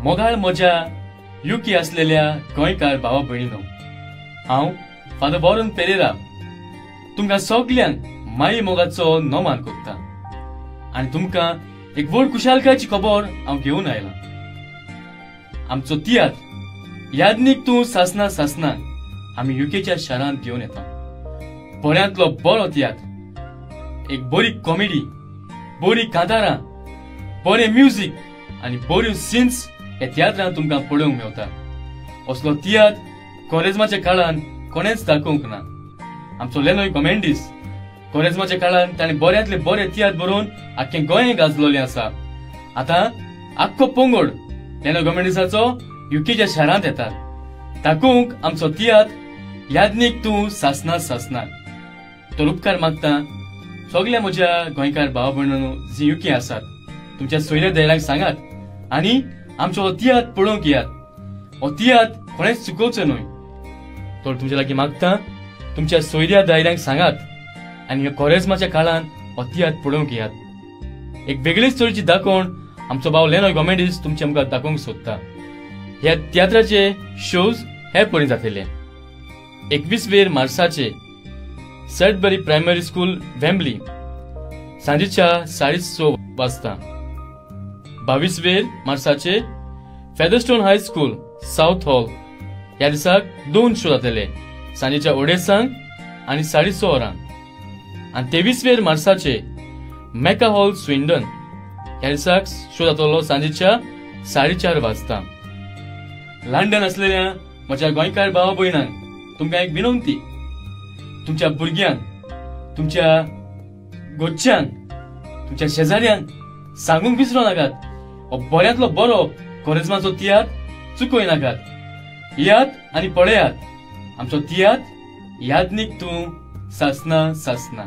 मोगाळ म्हज्या युकी असलेल्या गोंयकार भावा भयणीनो, हांव फादर वॉरन पेरेरा तुमकां सगल्यांक माई मोगाचो नोमान कोत्ता आनी तुमकां एक व्हड कुशालकायेची खबर हांव घेवन आयलां. आमचो तियात्र यादनीक तूं सासना सासना आमी युकेच्या शारांत घेवन येता. बऱ्यांतलो बरो तियात्र, एक बरी कॉमेडी, बरी कांतारां, बरे म्युझिक आनी बऱ्यो सीन्स हे तियात्रांत तुमकां पळोवंक मेवता. असलो तियात्र कोरेजमाच्या काळान कोणेच दाखोवंक ना. आमचो लेनोय गॉमेंडीस कोरेजमाच्या काळान ताणें बऱ्यांतले बरे तियात्र बरोवन आख्खें गोंय गाजलोलें आसा. आतां आख्खो पंगड लेनोय गॉमेंडीसाचो युकेच्या शारांत येता. दाखोवंक आमचो तियात्र यादनीक तूं सासना सासना. तो उपकार मागता सगळ्या म्हज्या गोंयकार भावा भयणींनो जी युके आसात, तुमच्या सोयऱ्या धैर्यांक सांगात आनी आमचो हो तियात्र पळोवंक येयात. हो तियात्र कोणेच चुकोवचो न्हय. तो तुमच्या लागीं मागता तुमच्या सोयऱ्या धैर्यांक सांगात आनी कोरेजमाच्या काळान हो तियात्र पळोवंक येयात. एक वेगळीच तरेची दाखोवण आमचो भाव लेनोय गॉमेंडीस तुमच्या मुखार दाखोवंक सोदता. ह्या तियात्राचे शोज हे पळय जातले. 21 मार्चाचे सॅडबरी प्रायमरी स्कूल वेम्बली सांजेच्या 6:30 वाजता. 22 मार्चाचे फेदरस्टोन हाय स्कूल साउथ हॉल ह्या दिसाक 2 शो जातले, सांजेच्या 2:30 आनी 6:30 वरांक. आनी 23 मार्चाचे मेका हॉल स्विंडन ह्या दिसाक शो जातलो सांजेच्या 4:30 वाजता. लंडन असलेल्या म्हज्या गोंयकार भावा भयणांक तुमकां एक विनंती, तुमच्या भुरग्यांक, तुमच्या गोच्च्यांक, तुमच्या शेजाऱ्यांक सांगूंक विसरो नाकात. हो बऱ्यांतलो बरो कोरेजमाचो तियात्र चुकोय नाकात. येयात आनी पळयात आमचो तियात्र यादनीक तूं सासना सासना.